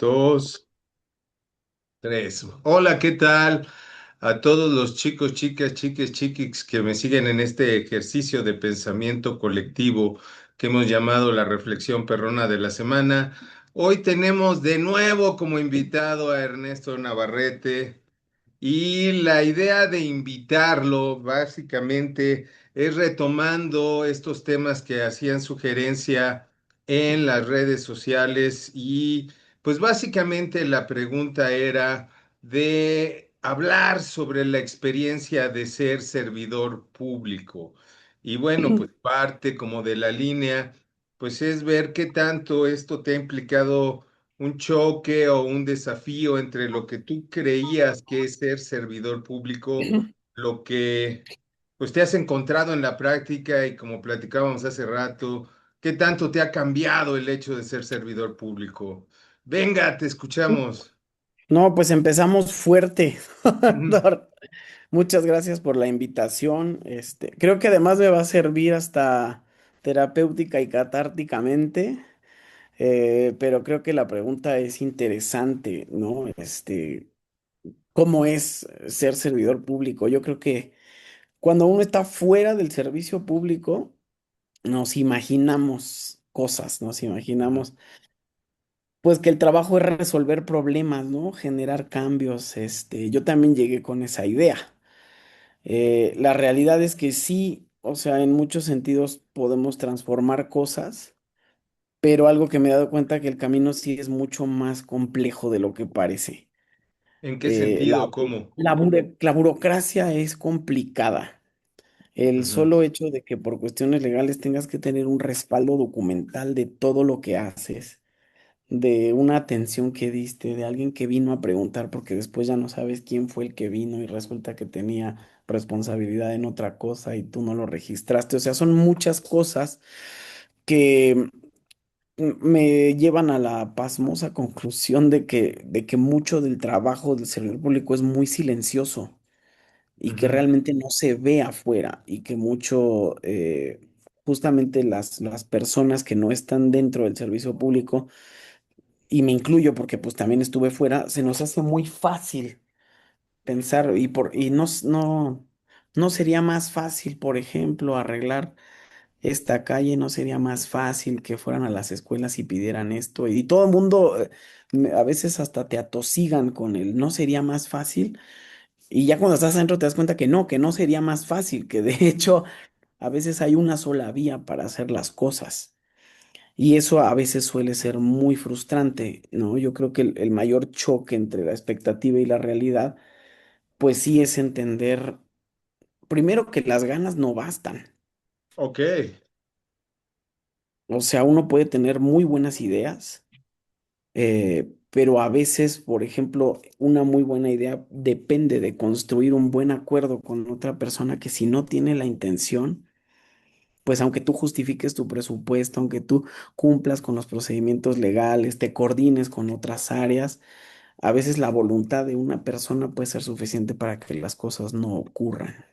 Dos, tres. Hola, ¿qué tal? A todos los chicos, chicas, chiques, chiquis que me siguen en este ejercicio de pensamiento colectivo que hemos llamado la reflexión perrona de la semana. Hoy tenemos de nuevo como invitado a Ernesto Navarrete. Y la idea de invitarlo básicamente es retomando estos temas que hacían sugerencia en las redes sociales y pues básicamente la pregunta era de hablar sobre la experiencia de ser servidor público. Y bueno, pues parte como de la línea, pues es ver qué tanto esto te ha implicado un choque o un desafío entre lo que tú creías que es ser servidor público, lo que pues te has encontrado en la práctica y como platicábamos hace rato, qué tanto te ha cambiado el hecho de ser servidor público. Venga, te escuchamos. No, pues empezamos fuerte. Ujú. Dor. Muchas gracias por la invitación. Creo que además me va a servir hasta terapéutica y catárticamente, pero creo que la pregunta es interesante, ¿no? ¿Cómo es ser servidor público? Yo creo que cuando uno está fuera del servicio público, nos imaginamos cosas, nos imaginamos pues que el trabajo es resolver problemas, ¿no? Generar cambios. Yo también llegué con esa idea. La realidad es que sí, o sea, en muchos sentidos podemos transformar cosas, pero algo que me he dado cuenta que el camino sí es mucho más complejo de lo que parece. ¿En qué Eh, la, sentido? ¿Cómo? la burocracia es complicada. El Ujú. solo hecho de que por cuestiones legales tengas que tener un respaldo documental de todo lo que haces, de una atención que diste, de alguien que vino a preguntar, porque después ya no sabes quién fue el que vino y resulta que tenía responsabilidad en otra cosa y tú no lo registraste. O sea, son muchas cosas que me llevan a la pasmosa conclusión de que mucho del trabajo del servidor público es muy silencioso y que Ujú. realmente no se ve afuera y que mucho, justamente las personas que no están dentro del servicio público, y me incluyo porque pues también estuve fuera, se nos hace muy fácil pensar y no sería más fácil, por ejemplo, arreglar esta calle, no sería más fácil que fueran a las escuelas y pidieran esto y todo el mundo, a veces hasta te atosigan con el no sería más fácil y ya cuando estás adentro te das cuenta que no sería más fácil, que de hecho a veces hay una sola vía para hacer las cosas. Y eso a veces suele ser muy frustrante, ¿no? Yo creo que el mayor choque entre la expectativa y la realidad, pues sí es entender, primero que las ganas no bastan. Ok. O sea, uno puede tener muy buenas ideas, pero a veces, por ejemplo, una muy buena idea depende de construir un buen acuerdo con otra persona que si no tiene la intención, pues aunque tú justifiques tu presupuesto, aunque tú cumplas con los procedimientos legales, te coordines con otras áreas, a veces la voluntad de una persona puede ser suficiente para que las cosas no ocurran.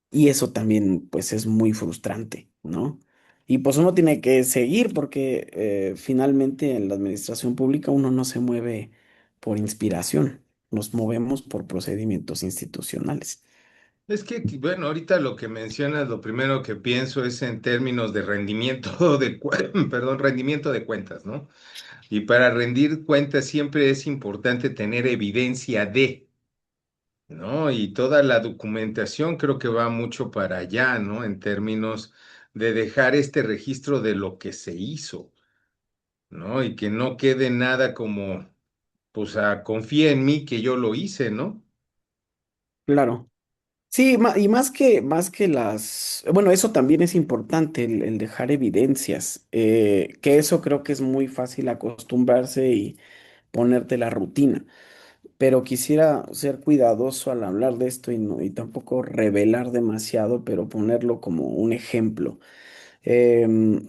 Y eso también, pues, es muy frustrante, ¿no? Y pues uno tiene que seguir porque finalmente en la administración pública uno no se mueve por inspiración, nos movemos por procedimientos institucionales. Es que, bueno, ahorita lo que mencionas, lo primero que pienso es en términos de rendimiento perdón, rendimiento de cuentas, ¿no? Y para rendir cuentas siempre es importante tener evidencia de, ¿no? Y toda la documentación creo que va mucho para allá, ¿no? En términos de dejar este registro de lo que se hizo, ¿no? Y que no quede nada como, pues, confía en mí que yo lo hice, ¿no? Claro. Sí, y más que bueno, eso también es importante, el dejar evidencias, que eso creo que es muy fácil acostumbrarse y ponerte la rutina, pero quisiera ser cuidadoso al hablar de esto y tampoco revelar demasiado, pero ponerlo como un ejemplo. Em,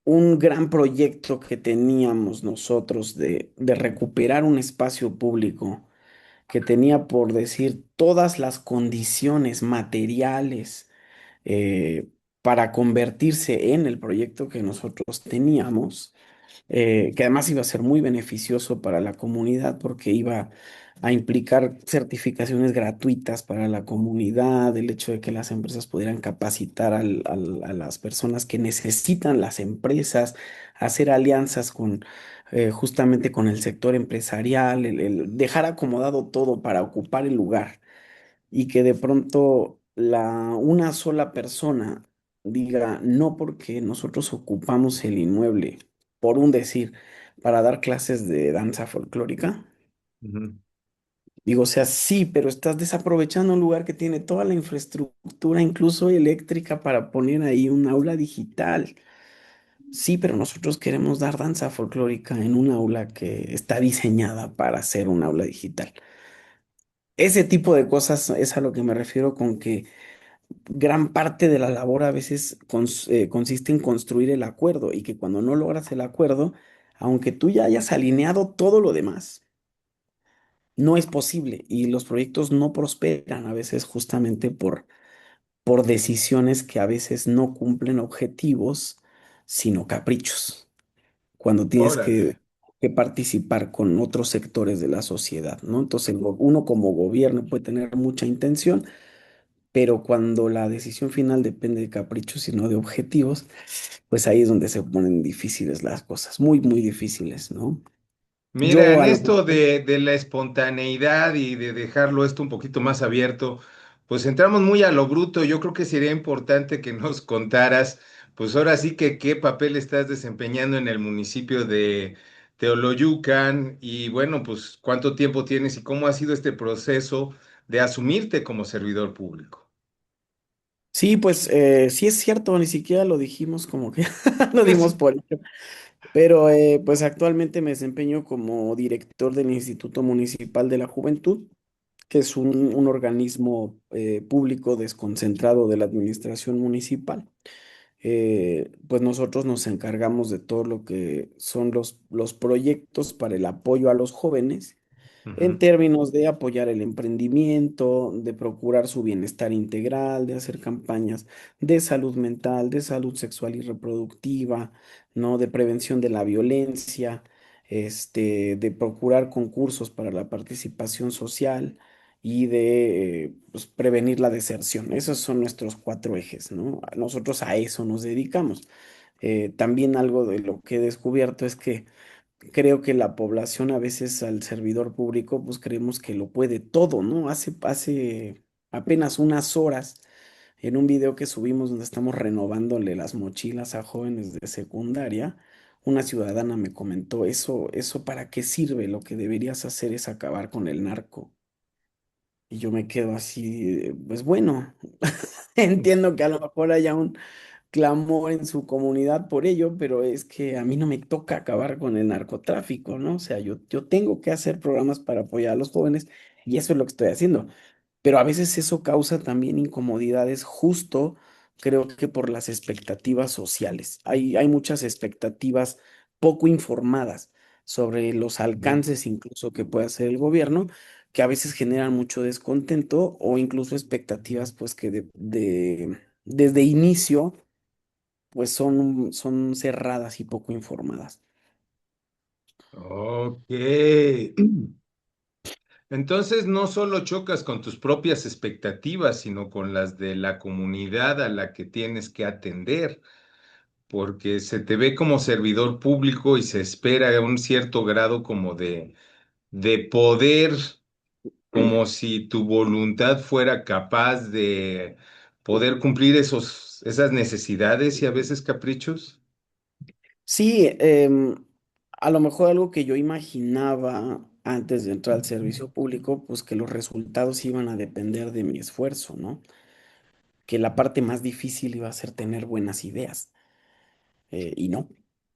un gran proyecto que teníamos nosotros de recuperar un espacio público que tenía, por decir, todas las condiciones materiales, para convertirse en el proyecto que nosotros teníamos. que además iba a ser muy beneficioso para la comunidad porque iba a implicar certificaciones gratuitas para la comunidad, el hecho de que las empresas pudieran capacitar a las personas que necesitan las empresas, hacer alianzas con justamente con el sector empresarial, el dejar acomodado todo para ocupar el lugar y que de pronto una sola persona diga, no porque nosotros ocupamos el inmueble, por un decir, para dar clases de danza folclórica. Ujú. Digo, o sea, sí, pero estás desaprovechando un lugar que tiene toda la infraestructura, incluso eléctrica, para poner ahí un aula digital. Sí, pero nosotros queremos dar danza folclórica en un aula que está diseñada para ser un aula digital. Ese tipo de cosas es a lo que me refiero con que gran parte de la labor a veces consiste en construir el acuerdo y que cuando no logras el acuerdo, aunque tú ya hayas alineado todo lo demás, no es posible y los proyectos no prosperan a veces justamente por decisiones que a veces no cumplen objetivos, sino caprichos, cuando tienes Órale. que participar con otros sectores de la sociedad, ¿no? Entonces, uno como gobierno puede tener mucha intención, pero cuando la decisión final depende de caprichos y no de objetivos, pues ahí es donde se ponen difíciles las cosas, muy, muy difíciles, ¿no? Mira, Yo en a lo esto mejor, de la espontaneidad y de dejarlo esto un poquito más abierto, pues entramos muy a lo bruto. Yo creo que sería importante que nos contaras, pues ahora sí que qué papel estás desempeñando en el municipio de Teoloyucan y bueno, pues cuánto tiempo tienes y cómo ha sido este proceso de asumirte como servidor público. sí, pues sí es cierto, ni siquiera lo dijimos como que lo dimos Eso. por hecho, pero pues actualmente me desempeño como director del Instituto Municipal de la Juventud, que es un organismo público desconcentrado de la administración municipal. Pues nosotros nos encargamos de todo lo que son los proyectos para el apoyo a los jóvenes en Ujú. términos de apoyar el emprendimiento, de procurar su bienestar integral, de hacer campañas de salud mental, de salud sexual y reproductiva, ¿no? De prevención de la violencia, de procurar concursos para la participación social y de pues, prevenir la deserción. Esos son nuestros cuatro ejes, ¿no? Nosotros a eso nos dedicamos. También algo de lo que he descubierto es que creo que la población a veces al servidor público, pues creemos que lo puede todo, ¿no? Hace apenas unas horas, en un video que subimos donde estamos renovándole las mochilas a jóvenes de secundaria, una ciudadana me comentó, eso ¿para qué sirve? Lo que deberías hacer es acabar con el narco. Y yo me quedo así, pues bueno, entiendo que a lo mejor haya un clamor en su comunidad por ello, pero es que a mí no me toca acabar con el narcotráfico, ¿no? O sea, yo tengo que hacer programas para apoyar a los jóvenes y eso es lo que estoy haciendo. Pero a veces eso causa también incomodidades justo, creo que por las expectativas sociales. Hay muchas expectativas poco informadas sobre los Ujú. alcances incluso que puede hacer el gobierno, que a veces generan mucho descontento o incluso expectativas pues que desde inicio pues son cerradas y poco informadas. Ok. Entonces no solo chocas con tus propias expectativas, sino con las de la comunidad a la que tienes que atender, porque se te ve como servidor público y se espera un cierto grado como de poder, como si tu voluntad fuera capaz de poder cumplir esas necesidades y a veces caprichos. Sí, a lo mejor algo que yo imaginaba antes de entrar al servicio público, pues que los resultados iban a depender de mi esfuerzo, ¿no? Que la parte más difícil iba a ser tener buenas ideas. Y no,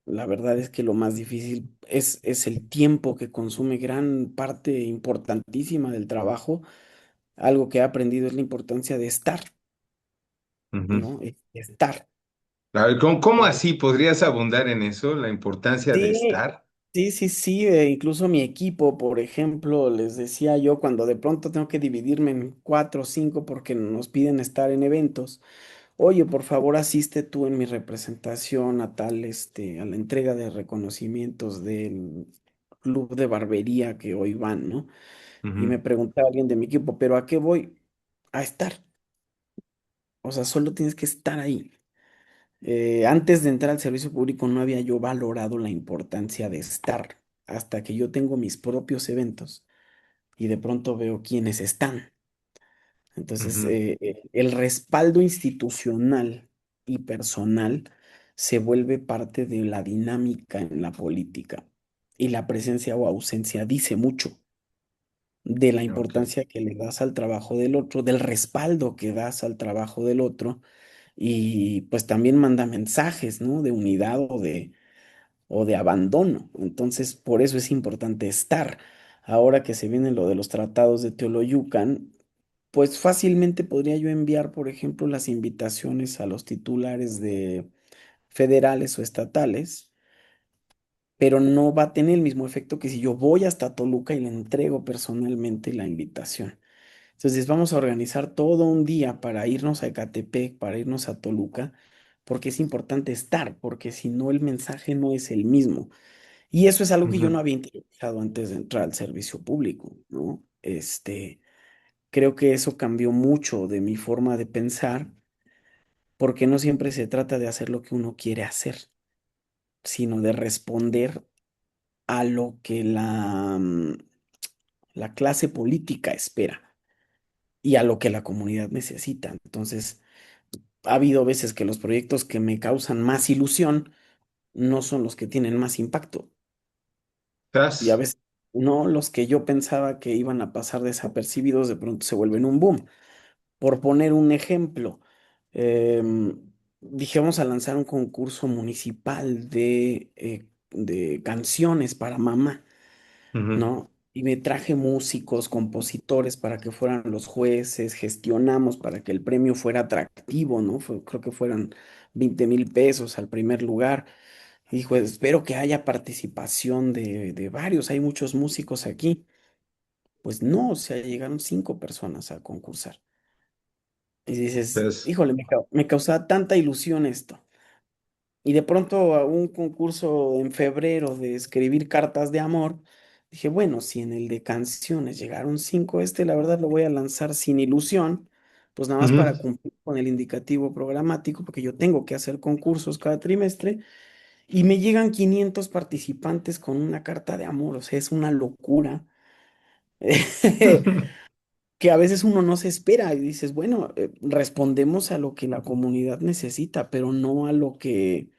la verdad es que lo más difícil es el tiempo que consume gran parte importantísima del trabajo. Algo que he aprendido es la importancia de estar, Ujú. ¿no? Estar. A ver, ¿cómo así podrías abundar en eso, la importancia de Sí, estar? sí, incluso mi equipo, por ejemplo, les decía yo, cuando de pronto tengo que dividirme en cuatro o cinco porque nos piden estar en eventos, oye, por favor, asiste tú en mi representación a tal, a la entrega de reconocimientos del club de barbería que hoy van, ¿no? Y Ujú, me preguntaba alguien de mi equipo, ¿pero a qué voy? A estar. O sea, solo tienes que estar ahí. Antes de entrar al servicio público no había yo valorado la importancia de estar hasta que yo tengo mis propios eventos y de pronto veo quiénes están. Entonces, ujú. el respaldo institucional y personal se vuelve parte de la dinámica en la política y la presencia o ausencia dice mucho de la Ok. importancia que le das al trabajo del otro, del respaldo que das al trabajo del otro y pues también manda mensajes, ¿no? De unidad o de abandono. Entonces, por eso es importante estar. Ahora que se viene lo de los tratados de Teoloyucan, pues fácilmente podría yo enviar, por ejemplo, las invitaciones a los titulares de federales o estatales, pero no va a tener el mismo efecto que si yo voy hasta Toluca y le entrego personalmente la invitación. Entonces vamos a organizar todo un día para irnos a Ecatepec, para irnos a Toluca, porque es importante estar, porque si no el mensaje no es el mismo. Y eso es algo que yo no Ujú. había interiorizado antes de entrar al servicio público, ¿no? Creo que eso cambió mucho de mi forma de pensar, porque no siempre se trata de hacer lo que uno quiere hacer, sino de responder a lo que la clase política espera y a lo que la comunidad necesita. Entonces, ha habido veces que los proyectos que me causan más ilusión no son los que tienen más impacto. Y a ¿Estás? veces no los que yo pensaba que iban a pasar desapercibidos, de pronto se vuelven un boom. Por poner un ejemplo, dije, vamos a lanzar un concurso municipal de canciones para mamá, Ujú. ¿no? Y me traje músicos, compositores para que fueran los jueces, gestionamos para que el premio fuera atractivo, ¿no? Creo que fueran 20,000 pesos al primer lugar. Y dijo, espero que haya participación de varios, hay muchos músicos aquí. Pues no, o sea, llegaron 5 personas a concursar. Y dices, ¿Estás? híjole, me causaba tanta ilusión esto. Y de pronto a un concurso en febrero de escribir cartas de amor, dije, bueno, si en el de canciones llegaron 5, la verdad lo voy a lanzar sin ilusión, pues nada más Ujú. para cumplir con el indicativo programático, porque yo tengo que hacer concursos cada trimestre, y me llegan 500 participantes con una carta de amor, o sea, es una locura. Que a veces uno no se espera y dices, bueno, respondemos a lo que la comunidad necesita, pero no a lo que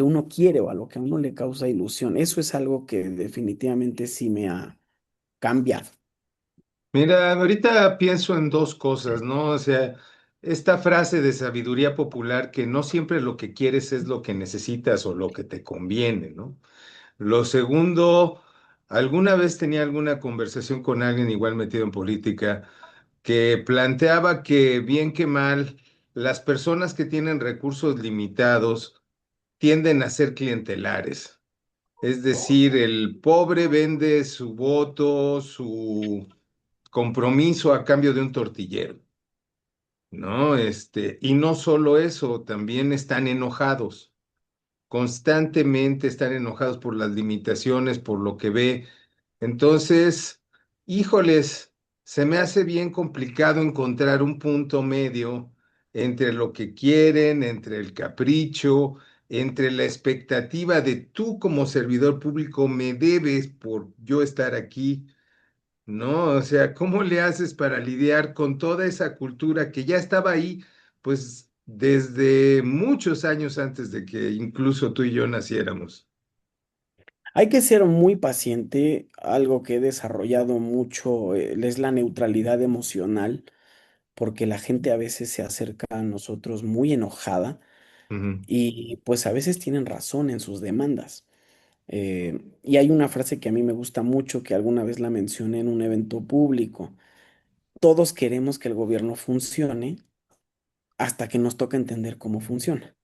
uno quiere o a lo que a uno le causa ilusión. Eso es algo que definitivamente sí me ha cambiado. Mira, ahorita pienso en dos cosas, ¿no? O sea, esta frase de sabiduría popular que no siempre lo que quieres es lo que necesitas o lo que te conviene, ¿no? Lo segundo, alguna vez tenía alguna conversación con alguien igual metido en política que planteaba que bien que mal, las personas que tienen recursos limitados tienden a ser clientelares. Es decir, el pobre vende su voto, su compromiso a cambio de un tortillero, ¿no? Y no solo eso, también están enojados, constantemente están enojados por las limitaciones, por lo que ve. Entonces, híjoles, se me hace bien complicado encontrar un punto medio entre lo que quieren, entre el capricho, entre la expectativa de tú como servidor público me debes por yo estar aquí. No, o sea, ¿cómo le haces para lidiar con toda esa cultura que ya estaba ahí, pues desde muchos años antes de que incluso tú y yo naciéramos? Hay que ser muy paciente. Algo que he desarrollado mucho, es la neutralidad emocional, porque la gente a veces se acerca a nosotros muy enojada Ujú. y pues a veces tienen razón en sus demandas. Y hay una frase que a mí me gusta mucho, que alguna vez la mencioné en un evento público. Todos queremos que el gobierno funcione hasta que nos toca entender cómo funciona.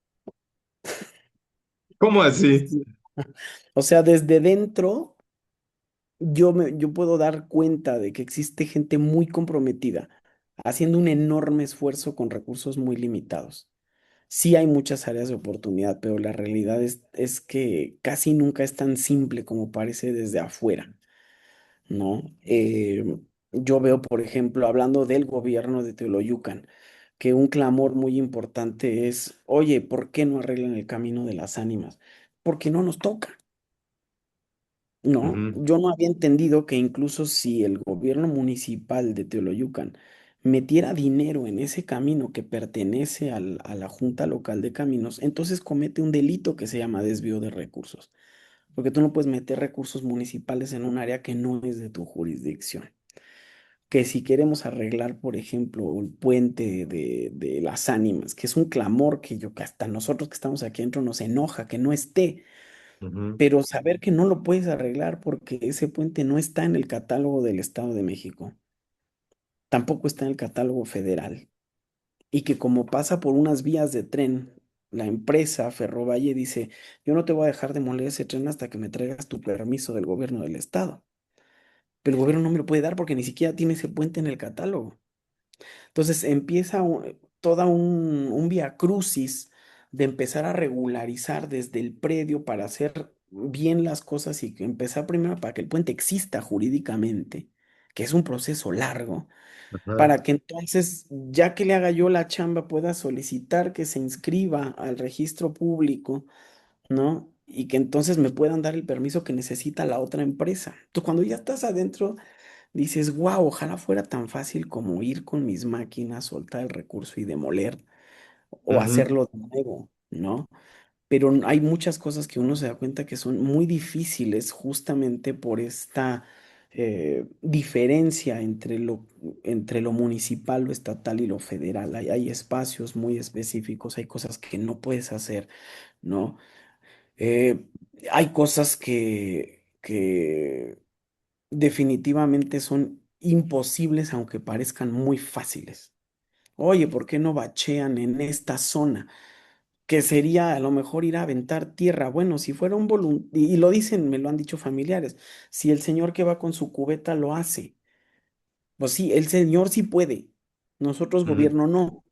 ¿Cómo así? Sí. O sea, desde dentro yo puedo dar cuenta de que existe gente muy comprometida haciendo un enorme esfuerzo con recursos muy limitados. Sí hay muchas áreas de oportunidad, pero la realidad es que casi nunca es tan simple como parece desde afuera, ¿no? Yo veo, por ejemplo, hablando del gobierno de Teoloyucan, que un clamor muy importante es, oye, ¿por qué no arreglan el camino de las ánimas? Porque no nos toca. No, Ujú, yo no había entendido que incluso si el gobierno municipal de Teoloyucan metiera dinero en ese camino que pertenece a la Junta Local de Caminos, entonces comete un delito que se llama desvío de recursos, porque tú no puedes meter recursos municipales en un área que no es de tu jurisdicción. Que si queremos arreglar, por ejemplo, el puente de las ánimas, que es un clamor que hasta nosotros que estamos aquí adentro nos enoja que no esté, ujú, pero saber que no lo puedes arreglar porque ese puente no está en el catálogo del Estado de México, tampoco está en el catálogo federal, y que como pasa por unas vías de tren, la empresa Ferrovalle dice, yo no te voy a dejar demoler ese tren hasta que me traigas tu permiso del gobierno del Estado, pero el gobierno no me lo puede dar porque ni siquiera tiene ese puente en el catálogo. Entonces empieza toda un vía de empezar a regularizar desde el predio para hacer bien las cosas y que empezar primero para que el puente exista jurídicamente, que es un proceso largo, ajá, para que entonces, ya que le haga yo la chamba, pueda solicitar que se inscriba al registro público, ¿no? Y que entonces me puedan dar el permiso que necesita la otra empresa. Entonces, cuando ya estás adentro, dices, wow, ojalá fuera tan fácil como ir con mis máquinas, soltar el recurso y demoler o ujú, hacerlo de nuevo, ¿no? Pero hay muchas cosas que uno se da cuenta que son muy difíciles justamente por esta diferencia entre lo municipal, lo estatal y lo federal. Hay espacios muy específicos, hay cosas que no puedes hacer, ¿no? Eh, hay cosas que definitivamente son imposibles aunque parezcan muy fáciles. Oye, ¿por qué no bachean en esta zona? Que sería a lo mejor ir a aventar tierra. Bueno, si fuera un voluntario, y lo dicen, me lo han dicho familiares, si el señor que va con su cubeta lo hace, pues sí, el señor sí puede, nosotros ujú. gobierno no.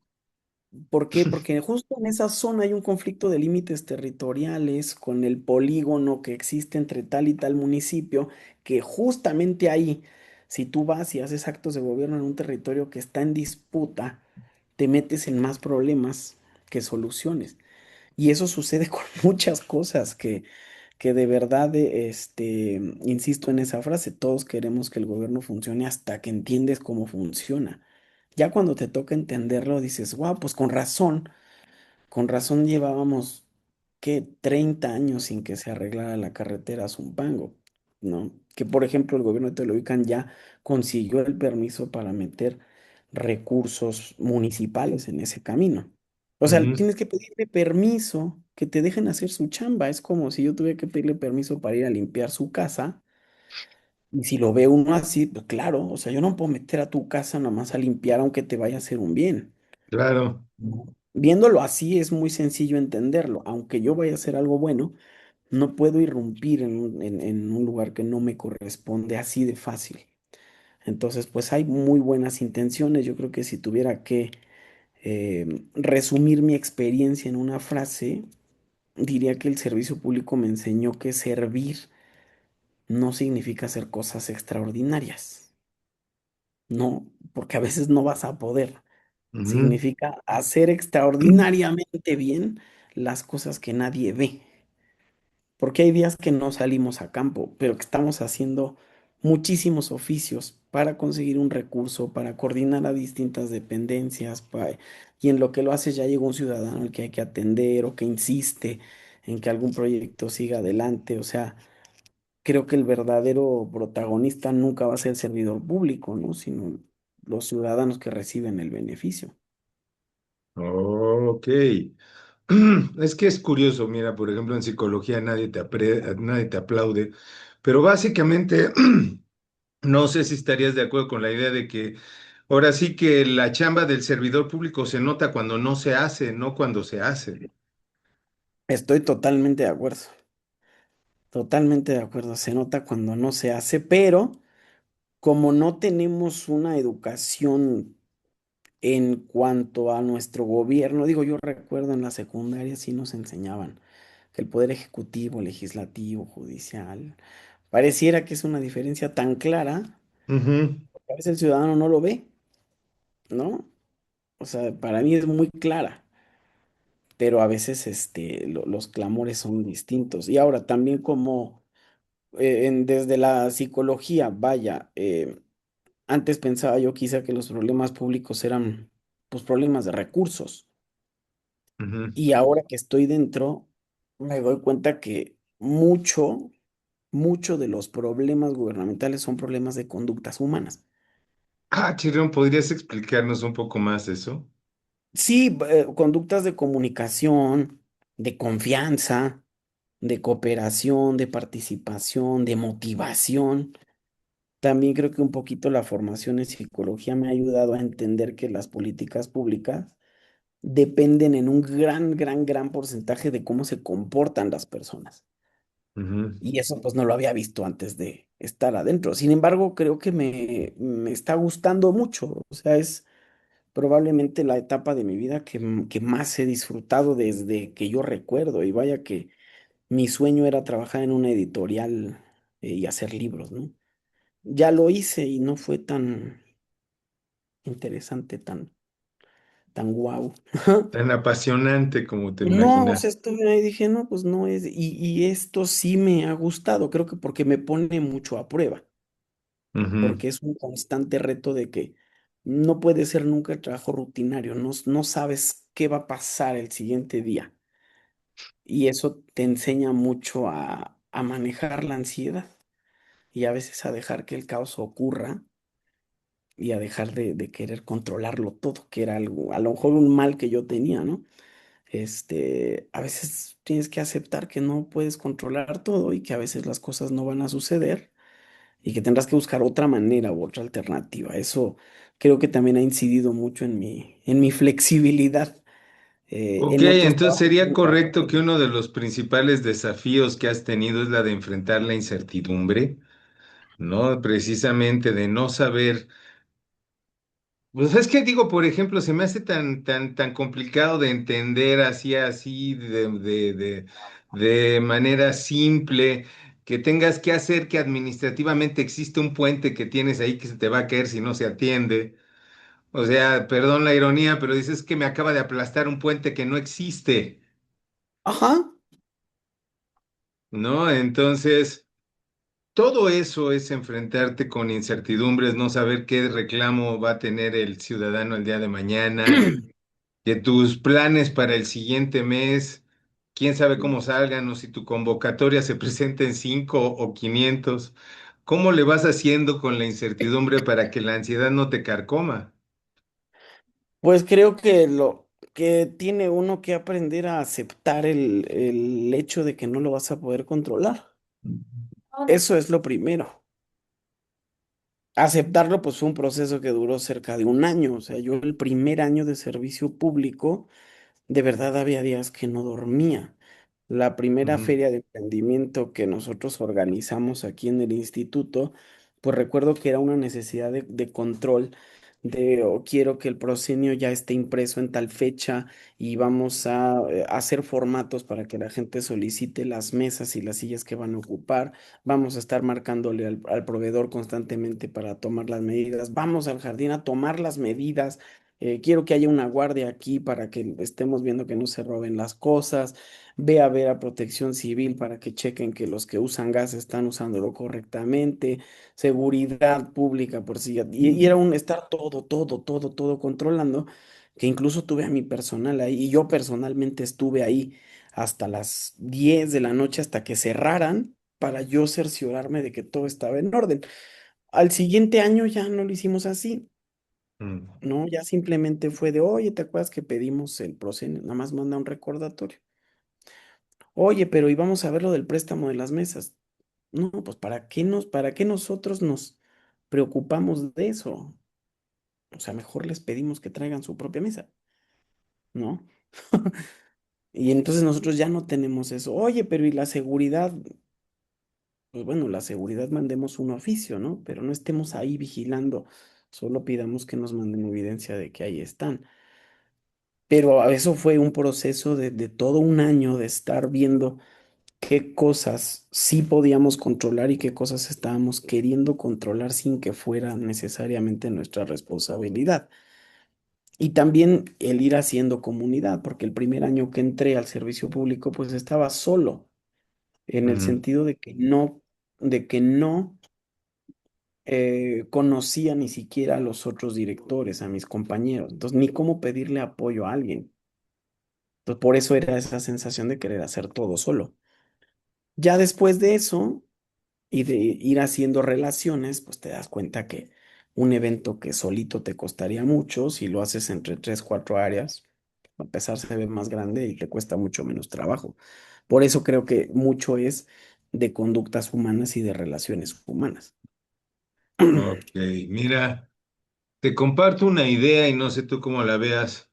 ¿Por qué? Porque justo en esa zona hay un conflicto de límites territoriales con el polígono que existe entre tal y tal municipio, que justamente ahí, si tú vas y haces actos de gobierno en un territorio que está en disputa, te metes en más problemas que soluciones. Y eso sucede con muchas cosas que de verdad, insisto en esa frase, todos queremos que el gobierno funcione hasta que entiendes cómo funciona. Ya cuando te toca entenderlo, dices, wow, pues con razón llevábamos, ¿qué? 30 años sin que se arreglara la carretera a Zumpango, ¿no? Que por ejemplo el gobierno de Teoloyucan ya consiguió el permiso para meter recursos municipales en ese camino. O sea, Ujú, tienes que pedirle permiso que te dejen hacer su chamba. Es como si yo tuviera que pedirle permiso para ir a limpiar su casa. Y si lo ve uno así, pues claro, o sea, yo no puedo meter a tu casa nomás a limpiar aunque te vaya a hacer un bien. claro. ¿No? Viéndolo así es muy sencillo entenderlo. Aunque yo vaya a hacer algo bueno, no puedo irrumpir en un lugar que no me corresponde así de fácil. Entonces, pues hay muy buenas intenciones. Yo creo que si tuviera que resumir mi experiencia en una frase, diría que el servicio público me enseñó que servir no significa hacer cosas extraordinarias. No, porque a veces no vas a poder. Ujú, Significa hacer extraordinariamente bien las cosas que nadie ve. Porque hay días que no salimos a campo, pero que estamos haciendo muchísimos oficios para conseguir un recurso, para coordinar a distintas dependencias, y en lo que lo hace ya llega un ciudadano al que hay que atender o que insiste en que algún proyecto siga adelante. O sea, creo que el verdadero protagonista nunca va a ser el servidor público, ¿no? Sino los ciudadanos que reciben el beneficio. ok. Es que es curioso, mira, por ejemplo, en psicología nadie te aplaude, pero básicamente no sé si estarías de acuerdo con la idea de que ahora sí que la chamba del servidor público se nota cuando no se hace, no cuando se hace. Estoy totalmente de acuerdo. Totalmente de acuerdo, se nota cuando no se hace, pero como no tenemos una educación En cuanto a nuestro gobierno, digo, yo recuerdo en la secundaria sí nos enseñaban que el poder ejecutivo, legislativo, judicial, pareciera que es una diferencia tan clara, Ujú. que a veces el ciudadano no lo ve, ¿no? O sea, para mí es muy clara, pero a veces los clamores son distintos. Y ahora también como desde la psicología, vaya, antes pensaba yo quizá que los problemas públicos eran pues problemas de recursos. Ujú. Y ahora que estoy dentro, me doy cuenta que mucho de los problemas gubernamentales son problemas de conductas humanas. Ah, Chirón, ¿podrías explicarnos un poco más eso? Sí, conductas de comunicación, de confianza, de cooperación, de participación, de motivación. También creo que un poquito la formación en psicología me ha ayudado a entender que las políticas públicas dependen en un gran porcentaje de cómo se comportan las personas. Ujú. Y eso pues no lo había visto antes de estar adentro. Sin embargo, creo que me está gustando mucho. O sea, es probablemente la etapa de mi vida que más he disfrutado desde que yo recuerdo. Y vaya que mi sueño era trabajar en una editorial y hacer libros, ¿no? Ya lo hice y no fue tan interesante, tan guau. Tan apasionante como te No, o imaginas. sea, estuve ahí y dije, no, pues no es, y esto sí me ha gustado, creo que porque me pone mucho a prueba. Ujú. Porque es un constante reto de que no puede ser nunca el trabajo rutinario, no sabes qué va a pasar el siguiente día. Y eso te enseña mucho a manejar la ansiedad y a veces a dejar que el caos ocurra y a dejar de querer controlarlo todo, que era algo, a lo mejor un mal que yo tenía, ¿no? A veces tienes que aceptar que no puedes controlar todo y que a veces las cosas no van a suceder y que tendrás que buscar otra manera u otra alternativa. Eso creo que también ha incidido mucho en mi flexibilidad. Ok, En otros entonces trabajos sería nunca había correcto que tenido. uno de los principales desafíos que has tenido es la de enfrentar la incertidumbre, ¿no? Precisamente de no saber. Pues es que digo, por ejemplo, se me hace tan complicado de entender así, de manera simple, que tengas que hacer que administrativamente existe un puente que tienes ahí que se te va a caer si no se atiende. O sea, perdón la ironía, pero dices que me acaba de aplastar un puente que no existe, Ajá. ¿no? Entonces, todo eso es enfrentarte con incertidumbres, no saber qué reclamo va a tener el ciudadano el día de mañana, que tus planes para el siguiente mes, quién sabe cómo salgan o si tu convocatoria se presenta en 5 o 500. ¿Cómo le vas haciendo con la incertidumbre para que la ansiedad no te carcoma? Pues creo que lo que tiene uno que aprender a aceptar el hecho de que no lo vas a poder controlar. Eso es lo primero. Aceptarlo, pues fue un proceso que duró cerca de un año. O sea, yo el primer año de servicio público, de verdad había días que no dormía. La primera Ujú. feria de emprendimiento que nosotros organizamos aquí en el instituto, pues recuerdo que era una necesidad de control de "Oh, quiero que el proscenio ya esté impreso en tal fecha y vamos a hacer formatos para que la gente solicite las mesas y las sillas que van a ocupar. Vamos a estar marcándole al proveedor constantemente para tomar las medidas. Vamos al jardín a tomar las medidas. Quiero que haya una guardia aquí para que estemos viendo que no se roben las cosas. Ve a ver a Protección Civil para que chequen que los que usan gas están usándolo correctamente. Seguridad pública por sí. Y era un estar todo controlando, que incluso tuve a mi personal ahí. Y yo personalmente estuve ahí hasta las 10 de la noche hasta que cerraran para yo cerciorarme de que todo estaba en orden. Al siguiente año ya no lo hicimos así. Mm. No, ya simplemente fue de, oye, ¿te acuerdas que pedimos el proscenio? Nada más manda un recordatorio. Oye, pero íbamos a ver lo del préstamo de las mesas. No, pues para qué nosotros nos preocupamos de eso? O sea, mejor les pedimos que traigan su propia mesa, ¿no? Y entonces nosotros ya no tenemos eso. Oye, pero ¿y la seguridad? Pues bueno, la seguridad mandemos un oficio, ¿no? Pero no estemos ahí vigilando. solo pidamos que nos manden evidencia de que ahí están. Pero eso fue un proceso de todo un año de estar viendo qué cosas sí podíamos controlar y qué cosas estábamos queriendo controlar sin que fuera necesariamente nuestra responsabilidad. Y también el ir haciendo comunidad, porque el primer año que entré al servicio público, pues estaba solo, en el Ujú. sentido de que no conocía ni siquiera a los otros directores, a mis compañeros. Entonces, ni cómo pedirle apoyo a alguien. Entonces, por eso era esa sensación de querer hacer todo solo. Ya después de eso y de ir haciendo relaciones, pues te das cuenta que un evento que solito te costaría mucho, si lo haces entre tres, cuatro áreas, a pesar se ve más grande y te cuesta mucho menos trabajo. Por eso creo que mucho es de conductas humanas y de relaciones humanas. Ok, mira, te comparto una idea y no sé tú cómo la veas.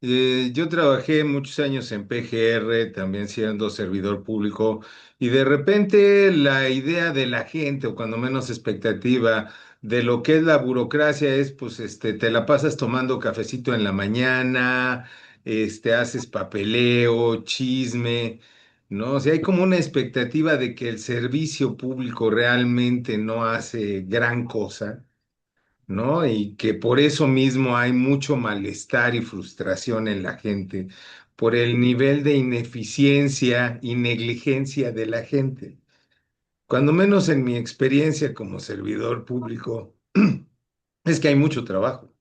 Yo trabajé muchos años en PGR, también siendo servidor público, y de repente la idea de la gente, o cuando menos expectativa, de lo que es la burocracia es, pues, te la pasas tomando cafecito en la mañana, haces papeleo, chisme, ¿no? O sea, hay como una expectativa de que el servicio público realmente no hace gran cosa, ¿no? Y que por eso mismo hay mucho malestar y frustración en la gente, por el nivel de ineficiencia y negligencia de la gente. Cuando menos en mi experiencia como servidor público, es que hay mucho trabajo,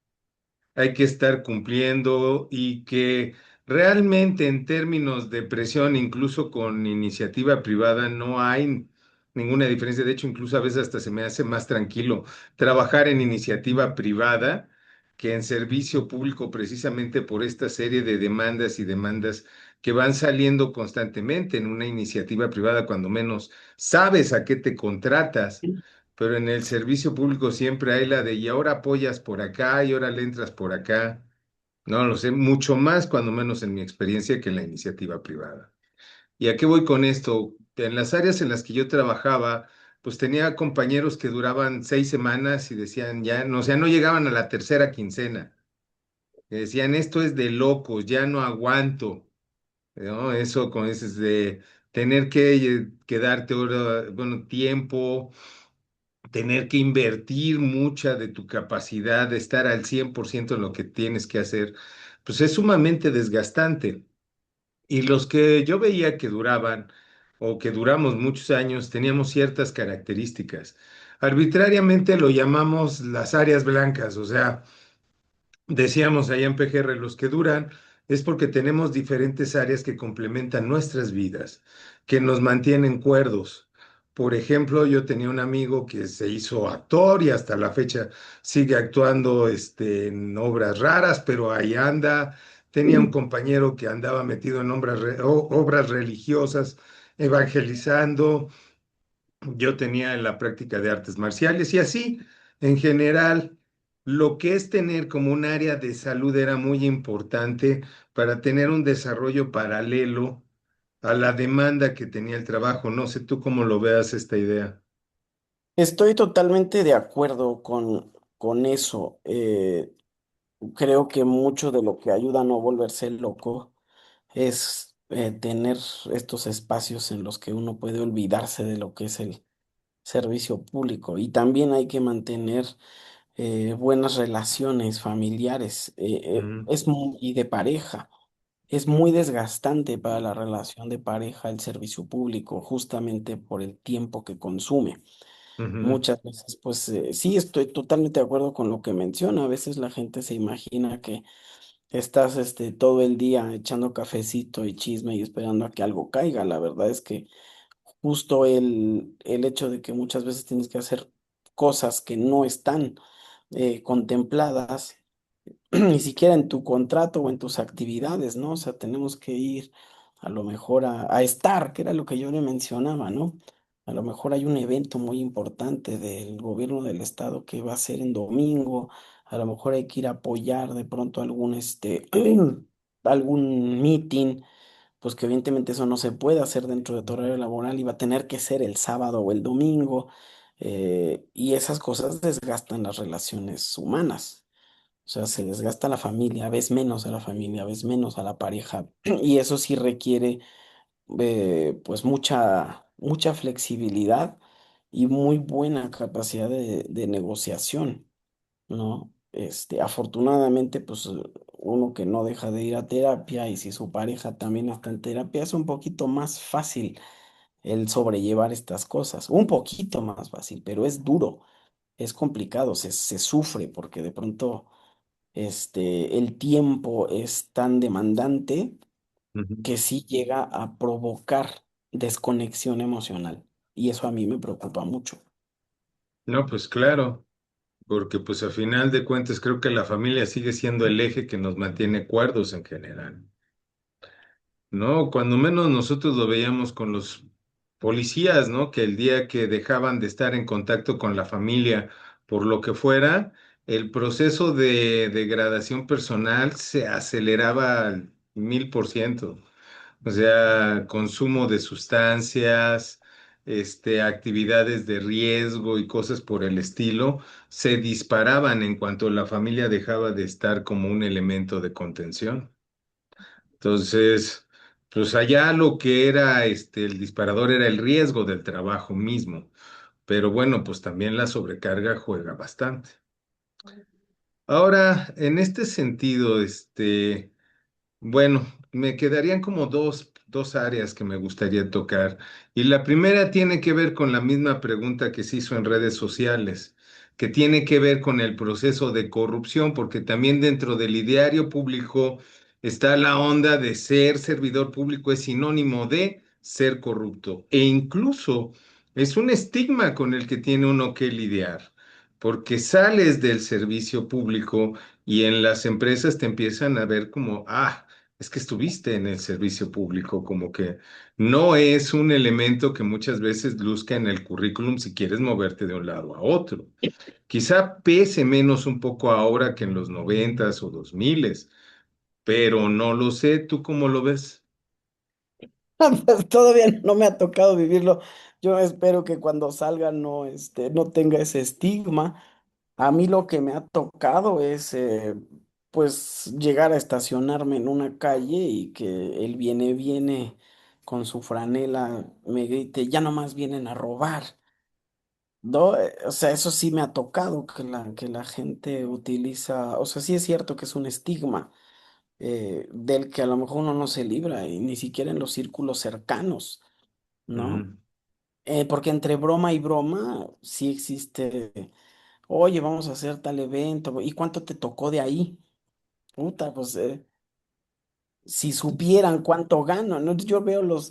hay que estar cumpliendo y que realmente en términos de presión, incluso con iniciativa privada, no hay ninguna diferencia. De hecho, incluso a veces hasta se me hace más tranquilo trabajar en iniciativa privada que en servicio público, precisamente por esta serie de demandas y demandas que van saliendo constantemente en una iniciativa privada, cuando menos sabes a qué te contratas, pero en el servicio público siempre hay la de y ahora apoyas por acá y ahora le entras por acá. No lo sé, mucho más cuando menos en mi experiencia que en la iniciativa privada. ¿Y a qué voy con esto? En las áreas en las que yo trabajaba, pues tenía compañeros que duraban 6 semanas y decían ya, no, o sea, no llegaban a la tercera quincena. Que decían, esto es de locos, ya no aguanto, ¿no? Eso con ese es de tener que darte bueno, tiempo, tener que invertir mucha de tu capacidad de estar al 100% en lo que tienes que hacer, pues es sumamente desgastante. Y los que yo veía que duraban o que duramos muchos años, teníamos ciertas características. Arbitrariamente lo llamamos las áreas blancas, o sea, decíamos allá en PGR, los que duran es porque tenemos diferentes áreas que complementan nuestras vidas, que nos mantienen cuerdos. Por ejemplo, yo tenía un amigo que se hizo actor y hasta la fecha sigue actuando en obras raras, pero ahí anda. Tenía un compañero que andaba metido en obras religiosas, evangelizando. Yo tenía la práctica de artes marciales y así, en general, lo que es tener como un área de salud era muy importante para tener un desarrollo paralelo a la demanda que tenía el trabajo. No sé tú cómo lo veas esta idea. Estoy totalmente de acuerdo con eso. Creo que mucho de lo que ayuda a no volverse loco es tener estos espacios en los que uno puede olvidarse de lo que es el servicio público. Y también hay que mantener buenas relaciones familiares Ujú, y de pareja. Es muy desgastante para la relación de pareja el servicio público, justamente por el tiempo que consume. ujú, Muchas veces, pues sí, estoy totalmente de acuerdo con lo que menciona. A veces la gente se imagina que estás todo el día echando cafecito y chisme y esperando a que algo caiga. La verdad es que justo el hecho de que muchas veces tienes que hacer cosas que no están contempladas ni siquiera en tu contrato o en tus actividades, ¿no? O sea, tenemos que ir a lo mejor a estar, que era lo que yo le mencionaba, ¿no? A lo mejor hay un evento muy importante del gobierno del estado que va a ser en domingo, a lo mejor hay que ir a apoyar de pronto algún, algún meeting, pues que evidentemente eso no se puede hacer dentro de tu horario laboral y va a tener que ser el sábado o el domingo. Y esas cosas desgastan las relaciones humanas. O sea, se desgasta la familia, ves menos a la familia, ves menos a la pareja. Y eso sí requiere pues mucha flexibilidad y muy buena capacidad de negociación, ¿no? Afortunadamente, pues uno que no deja de ir a terapia y si su pareja también está en terapia, es un poquito más fácil el sobrellevar estas cosas, un poquito más fácil, pero es duro, es complicado, se sufre porque de pronto el tiempo es tan demandante Ujú. que sí llega a provocar desconexión emocional. Y eso a mí me preocupa mucho. No, pues claro, porque pues a final de cuentas creo que la familia sigue siendo el eje que nos mantiene cuerdos en general. No, cuando menos nosotros lo veíamos con los policías, ¿no? Que el día que dejaban de estar en contacto con la familia, por lo que fuera, el proceso de degradación personal se aceleraba al 1000%. O sea, consumo de sustancias, actividades de riesgo y cosas por el estilo, se disparaban en cuanto la familia dejaba de estar como un elemento de contención. Entonces, pues allá lo que era el disparador era el riesgo del trabajo mismo, pero bueno, pues también la sobrecarga juega bastante. Ahora, en este sentido, bueno, me quedarían como dos áreas que me gustaría tocar. Y la primera tiene que ver con la misma pregunta que se hizo en redes sociales, que tiene que ver con el proceso de corrupción, porque también dentro del ideario público está la onda de ser servidor público es sinónimo de ser corrupto. E incluso es un estigma con el que tiene uno que lidiar, porque sales del servicio público y en las empresas te empiezan a ver como, es que estuviste en el servicio público, como que no es un elemento que muchas veces luzca en el currículum si quieres moverte de un lado a otro. Quizá pese menos un poco ahora que en los 90s o 2000s, pero no lo sé, ¿tú cómo lo ves? Pues todavía no me ha tocado vivirlo. Yo espero que cuando salga no tenga ese estigma. A mí lo que me ha tocado es, pues, llegar a estacionarme en una calle y que él viene con su franela, me grite, ya nomás vienen a robar. ¿No? O sea, eso sí me ha tocado que la gente utiliza, o sea, sí es cierto que es un estigma del que a lo mejor uno no se libra y ni siquiera en los círculos cercanos, ¿no? Ujú. Porque entre broma y broma sí existe, oye, vamos a hacer tal evento, ¿y cuánto te tocó de ahí? Puta, pues si supieran cuánto gano, ¿no? Yo veo los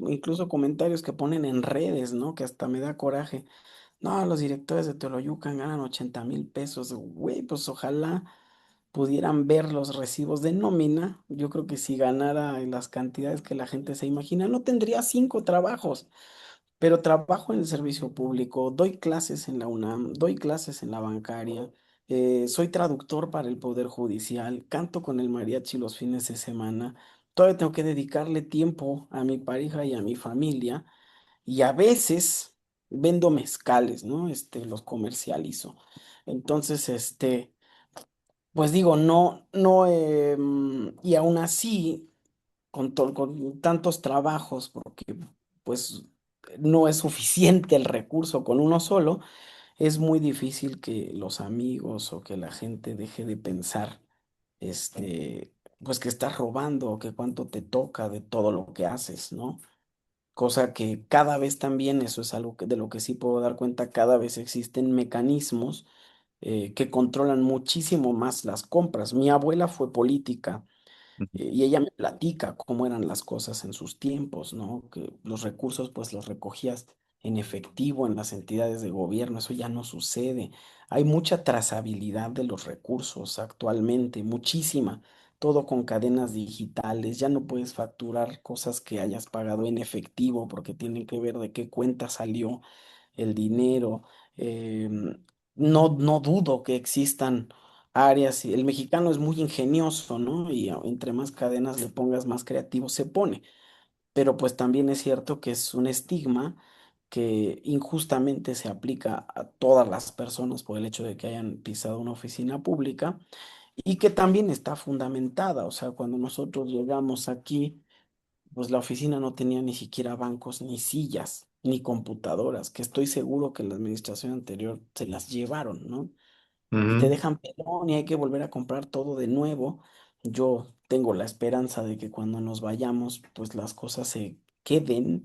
incluso comentarios que ponen en redes, ¿no? Que hasta me da coraje. No, los directores de Toloyucan ganan 80,000 pesos. Güey, pues ojalá pudieran ver los recibos de nómina. Yo creo que si ganara en las cantidades que la gente se imagina, no tendría 5 trabajos. Pero trabajo en el servicio público, doy clases en la UNAM, doy clases en la bancaria, soy traductor para el Poder Judicial, canto con el mariachi los fines de semana. Todavía tengo que dedicarle tiempo a mi pareja y a mi familia. Y a veces vendo mezcales, ¿no? Los comercializo. Entonces, pues digo, no, y aún así, con tantos trabajos, porque pues no es suficiente el recurso con uno solo, es muy difícil que los amigos o que la gente deje de pensar, pues que estás robando o que cuánto te toca de todo lo que haces, ¿no? Cosa que cada vez también, eso es algo de lo que sí puedo dar cuenta, cada vez existen mecanismos que controlan muchísimo más las compras. Mi abuela fue política y ella me platica cómo eran las cosas en sus tiempos, ¿no? Que los recursos pues los recogías en efectivo en las entidades de gobierno, eso ya no sucede. Hay mucha trazabilidad de los recursos actualmente, muchísima. Todo con cadenas digitales, ya no puedes facturar cosas que hayas pagado en efectivo porque tienen que ver de qué cuenta salió el dinero. No dudo que existan áreas, y el mexicano es muy ingenioso, ¿no? Y entre más cadenas le pongas, más creativo se pone. Pero pues también es cierto que es un estigma que injustamente se aplica a todas las personas por el hecho de que hayan pisado una oficina pública y que también está fundamentada. O sea, cuando nosotros llegamos aquí, pues la oficina no tenía ni siquiera bancos, ni sillas, ni computadoras, que estoy seguro que la administración anterior se las llevaron, ¿no? Y te Ujú, dejan pelón y hay que volver a comprar todo de nuevo. Yo tengo la esperanza de que cuando nos vayamos, pues las cosas se queden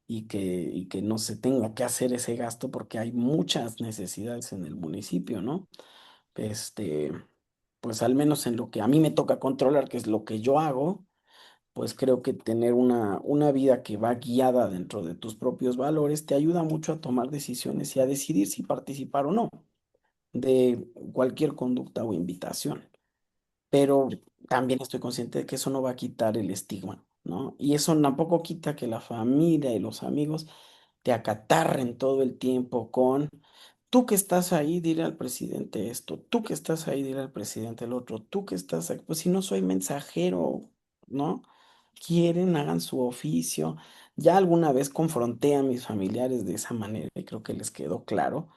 y que no se tenga que hacer ese gasto porque hay muchas necesidades en el municipio, ¿no? Este, pues al menos en lo que a mí me toca controlar, que es lo que yo hago, pues creo que tener una vida que va guiada dentro de tus propios valores te ayuda mucho a tomar decisiones y a decidir si participar o no de cualquier conducta o invitación. Pero también estoy consciente de que eso no va a quitar el estigma, ¿no? Y eso tampoco quita que la familia y los amigos te acatarren todo el tiempo con, tú que estás ahí, dile al presidente esto, tú que estás ahí, dile al presidente el otro, tú que estás ahí, pues si no soy mensajero, ¿no? Quieren, hagan su oficio. Ya alguna vez confronté a mis familiares de esa manera y creo que les quedó claro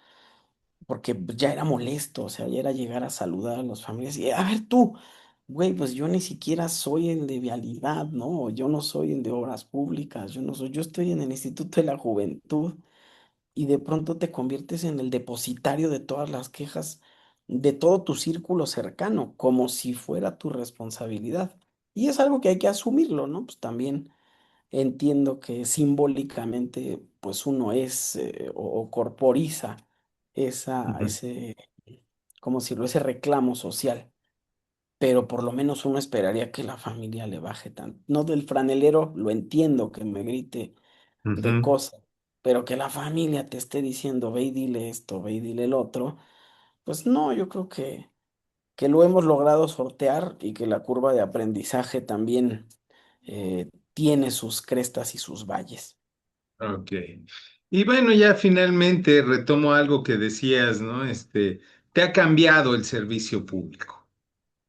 porque ya era molesto, o sea, ya era llegar a saludar a los familiares y, a ver tú, güey, pues yo ni siquiera soy el de vialidad, ¿no? Yo no soy el de obras públicas, yo no soy, yo estoy en el Instituto de la Juventud y de pronto te conviertes en el depositario de todas las quejas de todo tu círculo cercano, como si fuera tu responsabilidad. Y es algo que hay que asumirlo, ¿no? Pues también entiendo que simbólicamente, pues uno es o corporiza ujú, ese, ¿cómo decirlo? Ese reclamo social, pero por lo menos uno esperaría que la familia le baje tanto. No del franelero, lo entiendo que me grite de ujú. cosas, pero que la familia te esté diciendo, ve y dile esto, ve y dile el otro, pues no, yo creo que lo hemos logrado sortear y que la curva de aprendizaje también tiene sus crestas y sus valles. Ok. Y bueno, ya finalmente retomo algo que decías, ¿no? Te ha cambiado el servicio público.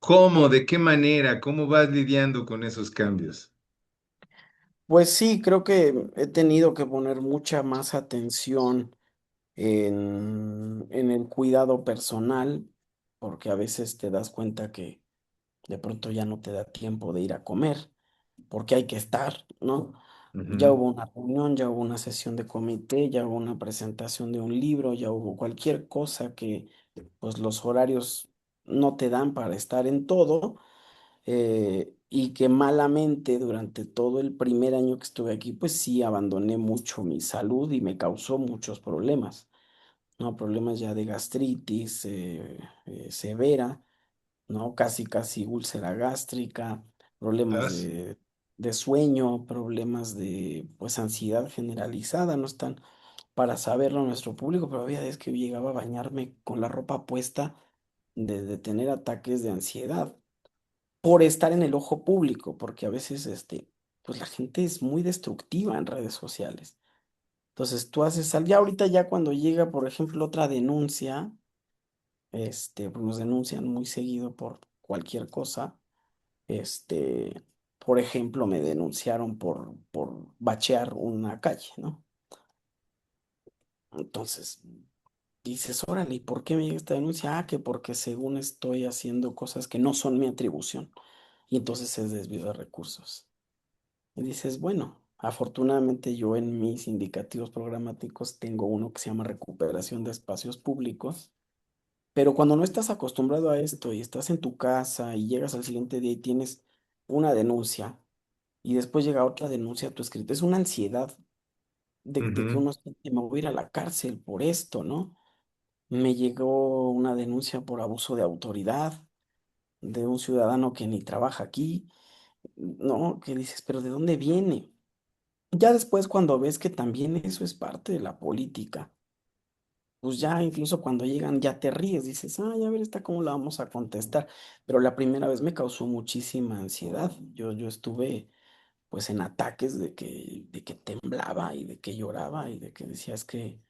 ¿Cómo? ¿De qué manera? ¿Cómo vas lidiando con esos cambios? Pues sí, creo que he tenido que poner mucha más atención en el cuidado personal, porque a veces te das cuenta que de pronto ya no te da tiempo de ir a comer, porque hay que estar, ¿no? Ya Ujú, hubo una reunión, ya hubo una sesión de comité, ya hubo una presentación de un libro, ya hubo cualquier cosa que pues los horarios no te dan para estar en todo y que malamente durante todo el primer año que estuve aquí, pues sí abandoné mucho mi salud y me causó muchos problemas, ¿no? Problemas ya de gastritis severa, ¿no? Casi, casi úlcera gástrica, problemas ¿estás? de sueño, problemas de, pues, ansiedad generalizada, no están para saberlo nuestro público, pero había veces que yo llegaba a bañarme con la ropa puesta de tener ataques de ansiedad por estar en el ojo público, porque a veces, pues la gente es muy destructiva en redes sociales. Entonces tú haces ya ahorita ya cuando llega, por ejemplo, otra denuncia, pues nos denuncian muy seguido por cualquier cosa. Por ejemplo, me denunciaron por bachear una calle, ¿no? Entonces dices, órale, ¿y por qué me llega esta denuncia? Ah, que porque según estoy haciendo cosas que no son mi atribución. Y entonces es desvío de recursos. Y dices, bueno, afortunadamente yo en mis indicativos programáticos tengo uno que se llama recuperación de espacios públicos, pero cuando no estás acostumbrado a esto y estás en tu casa y llegas al siguiente día y tienes una denuncia y después llega otra denuncia a tu escrito, es una ansiedad de que Ujú, uno siente, me voy a ir a la cárcel por esto, ¿no? Me llegó una denuncia por abuso de autoridad de un ciudadano que ni trabaja aquí, ¿no? Que dices, pero ¿de dónde viene? Ya después cuando ves que también eso es parte de la política, pues ya incluso cuando llegan ya te ríes, dices, ay, a ver esta cómo la vamos a contestar. Pero la primera vez me causó muchísima ansiedad. Yo estuve pues en ataques de que temblaba y de que lloraba y de que decía, es que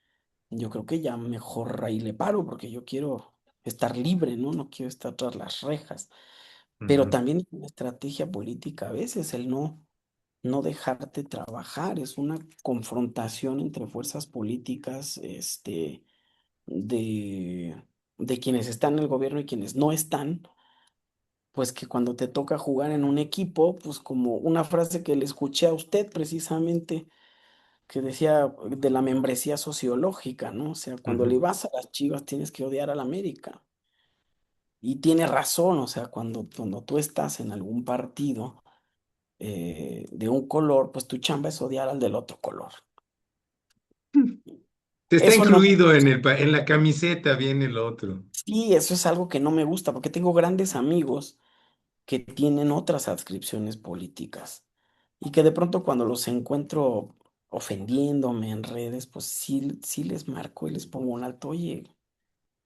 yo creo que ya mejor ahí le paro porque yo quiero estar libre, ¿no? No quiero estar tras las rejas. Pero ujú. también es una estrategia política a veces el no. no dejarte trabajar, es una confrontación entre fuerzas políticas, de, de quienes están en el gobierno y quienes no están, pues que cuando te toca jugar en un equipo, pues como una frase que le escuché a usted precisamente, que decía de la membresía sociológica, ¿no? O sea, cuando le Ujú. vas a las Chivas tienes que odiar a la América. Y tiene razón, o sea, cuando tú estás en algún partido de un color, pues tu chamba es odiar al del otro color. Te está Eso no me incluido en gusta. en la camiseta, viene el otro. Sí, eso es algo que no me gusta, porque tengo grandes amigos que tienen otras adscripciones políticas y que de pronto cuando los encuentro ofendiéndome en redes, pues sí, sí les marco y les pongo un alto, oye,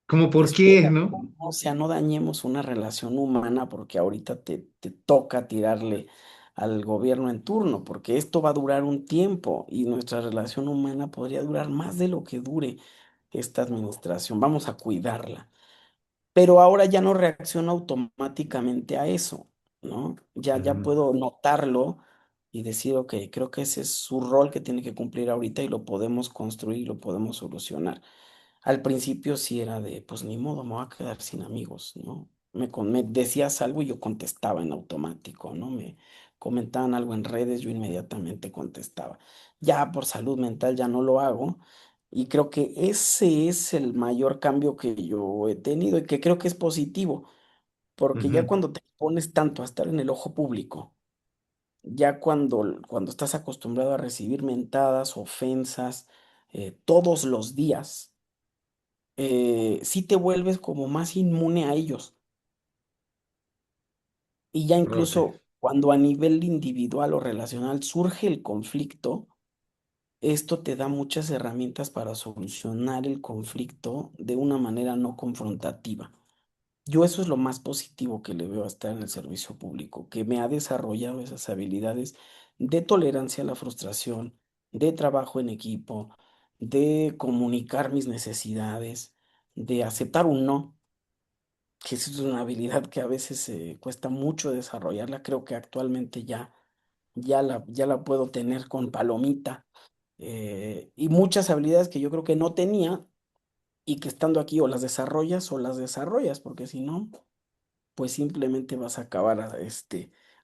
¿Cómo por qué, espera, no? ¿no? O sea, no dañemos una relación humana porque ahorita te toca tirarle al gobierno en turno, porque esto va a durar un tiempo y nuestra relación humana podría durar más de lo que dure esta administración. Vamos a cuidarla. Pero ahora ya no reacciono automáticamente a eso, ¿no? Ya Ujú, puedo notarlo y decir, ok, creo que ese es su rol que tiene que cumplir ahorita y lo podemos construir y lo podemos solucionar. Al principio sí era de, pues ni modo, me voy a quedar sin amigos, ¿no? Me decías algo y yo contestaba en automático, ¿no? Me comentaban algo en redes, yo inmediatamente contestaba. Ya por salud mental ya no lo hago y creo que ese es el mayor cambio que yo he tenido y que creo que es positivo, porque ya ujú. cuando te pones tanto a estar en el ojo público, ya cuando estás acostumbrado a recibir mentadas, ofensas, todos los días sí te vuelves como más inmune a ellos. Y ya Ok. incluso cuando a nivel individual o relacional surge el conflicto, esto te da muchas herramientas para solucionar el conflicto de una manera no confrontativa. Yo eso es lo más positivo que le veo a estar en el servicio público, que me ha desarrollado esas habilidades de tolerancia a la frustración, de trabajo en equipo, de comunicar mis necesidades, de aceptar un no, que es una habilidad que a veces cuesta mucho desarrollarla. Creo que actualmente ya la puedo tener con palomita. Y muchas habilidades que yo creo que no tenía y que estando aquí o las desarrollas, porque si no, pues simplemente vas a acabar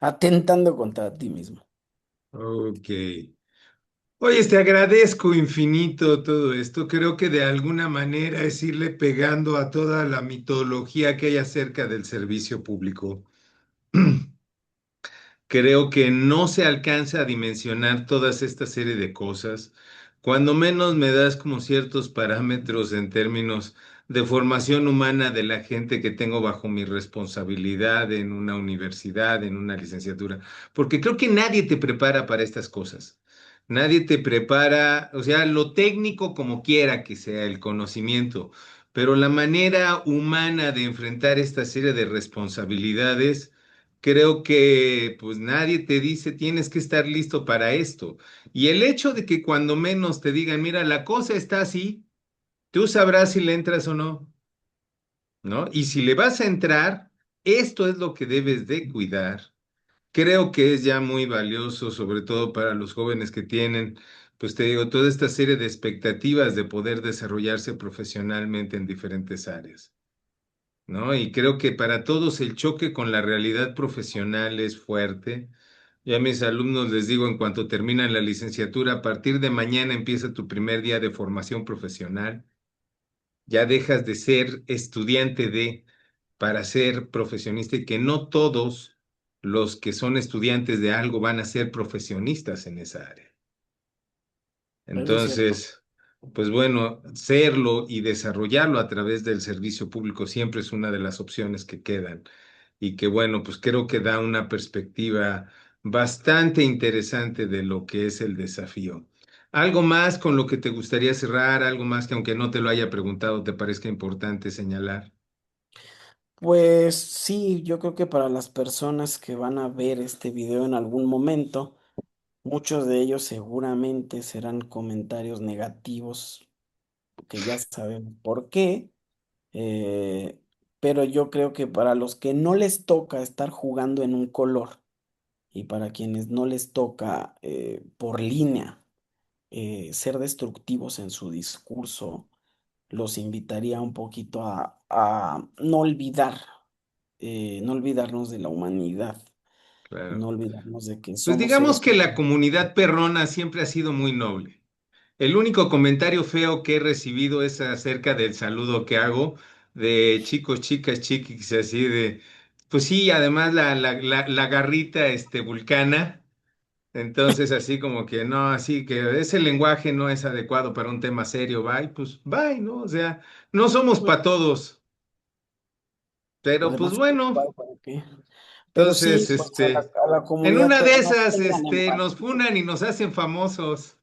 atentando contra ti mismo. Ok. Oye, te agradezco infinito todo esto. Creo que de alguna manera es irle pegando a toda la mitología que hay acerca del servicio público. Creo que no se alcanza a dimensionar toda esta serie de cosas. Cuando menos me das como ciertos parámetros en términos de formación humana de la gente que tengo bajo mi responsabilidad en una universidad, en una licenciatura, porque creo que nadie te prepara para estas cosas. Nadie te prepara, o sea, lo técnico como quiera que sea el conocimiento, pero la manera humana de enfrentar esta serie de responsabilidades. Creo que pues nadie te dice tienes que estar listo para esto. Y el hecho de que cuando menos te digan, mira, la cosa está así, tú sabrás si le entras o no, ¿no? Y si le vas a entrar, esto es lo que debes de cuidar. Creo que es ya muy valioso, sobre todo para los jóvenes que tienen, pues te digo, toda esta serie de expectativas de poder desarrollarse profesionalmente en diferentes áreas. ¿No? Y creo que para todos el choque con la realidad profesional es fuerte. Ya a mis alumnos les digo, en cuanto terminan la licenciatura, a partir de mañana empieza tu primer día de formación profesional. Ya dejas de ser estudiante para ser profesionista y que no todos los que son estudiantes de algo van a ser profesionistas en esa área. Pero es cierto. Entonces, pues bueno, serlo y desarrollarlo a través del servicio público siempre es una de las opciones que quedan y que bueno, pues creo que da una perspectiva bastante interesante de lo que es el desafío. ¿Algo más con lo que te gustaría cerrar? ¿Algo más que aunque no te lo haya preguntado te parezca importante señalar? Pues sí, yo creo que para las personas que van a ver este video en algún momento, muchos de ellos seguramente serán comentarios negativos, que ya saben por qué, pero yo creo que para los que no les toca estar jugando en un color, y para quienes no les toca por línea ser destructivos en su discurso, los invitaría un poquito a no olvidar, no olvidarnos de la humanidad, no Claro. olvidarnos de que Pues somos digamos seres que la humanos. comunidad perrona siempre ha sido muy noble. El único comentario feo que he recibido es acerca del saludo que hago de chicos, chicas, chiquis, así de, pues sí, además la garrita vulcana, entonces así como que no, así que ese lenguaje no es adecuado para un tema serio, bye, pues bye, ¿no? O sea, no somos Pues, para todos, pero pues además, bueno, ¿para qué? Pero sí, entonces, pues a la en comunidad una de peruana esas, tengan nos empatía. funan y nos hacen famosos.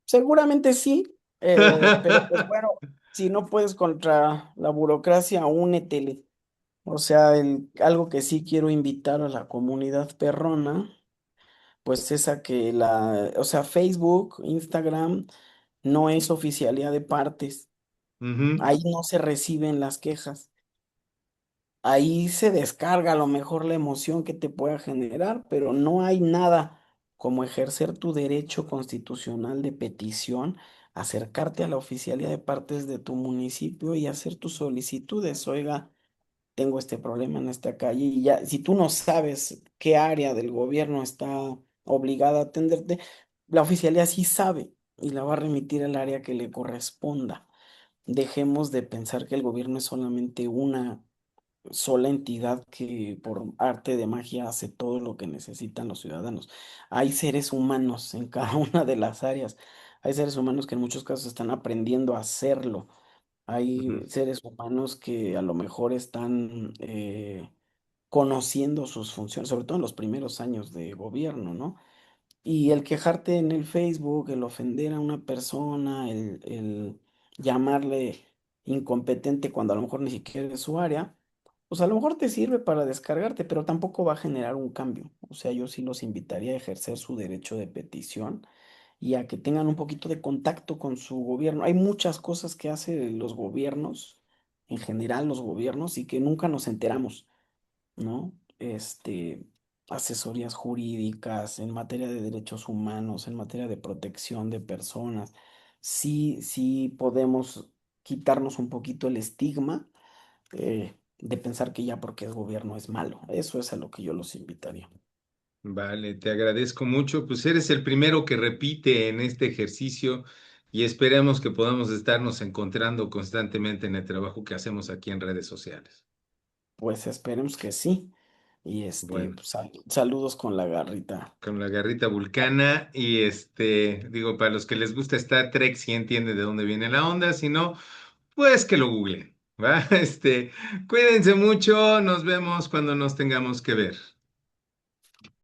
Seguramente sí, pero pues bueno, si no puedes contra la burocracia, únetele. O sea, algo que sí quiero invitar a la comunidad perrona, pues es a que o sea, Facebook, Instagram, no es oficialía de partes. Ujú, Ahí no se reciben las quejas. Ahí se descarga a lo mejor la emoción que te pueda generar, pero no hay nada como ejercer tu derecho constitucional de petición, acercarte a la oficialía de partes de tu municipio y hacer tus solicitudes. Oiga, tengo este problema en esta calle y ya, si tú no sabes qué área del gobierno está obligada a atenderte, la oficialía sí sabe y la va a remitir al área que le corresponda. Dejemos de pensar que el gobierno es solamente una sola entidad que por arte de magia hace todo lo que necesitan los ciudadanos. Hay seres humanos en cada una de las áreas. Hay seres humanos que en muchos casos están aprendiendo a hacerlo. ujú. Hay seres humanos que a lo mejor están conociendo sus funciones, sobre todo en los primeros años de gobierno, ¿no? Y el quejarte en el Facebook, el ofender a una persona, el llamarle incompetente cuando a lo mejor ni siquiera es su área, pues a lo mejor te sirve para descargarte, pero tampoco va a generar un cambio. O sea, yo sí los invitaría a ejercer su derecho de petición y a que tengan un poquito de contacto con su gobierno. Hay muchas cosas que hacen los gobiernos, en general los gobiernos, y que nunca nos enteramos, ¿no? Asesorías jurídicas en materia de derechos humanos, en materia de protección de personas. Sí, sí podemos quitarnos un poquito el estigma de pensar que ya porque es gobierno es malo. Eso es a lo que yo los invitaría. Vale, te agradezco mucho. Pues eres el primero que repite en este ejercicio y esperemos que podamos estarnos encontrando constantemente en el trabajo que hacemos aquí en redes sociales. Pues esperemos que sí. Y Bueno, pues, saludos con la garrita. con la garrita vulcana y digo, para los que les gusta Star Trek, si entienden de dónde viene la onda, si no, pues que lo googlen, ¿va? Cuídense mucho, nos vemos cuando nos tengamos que ver.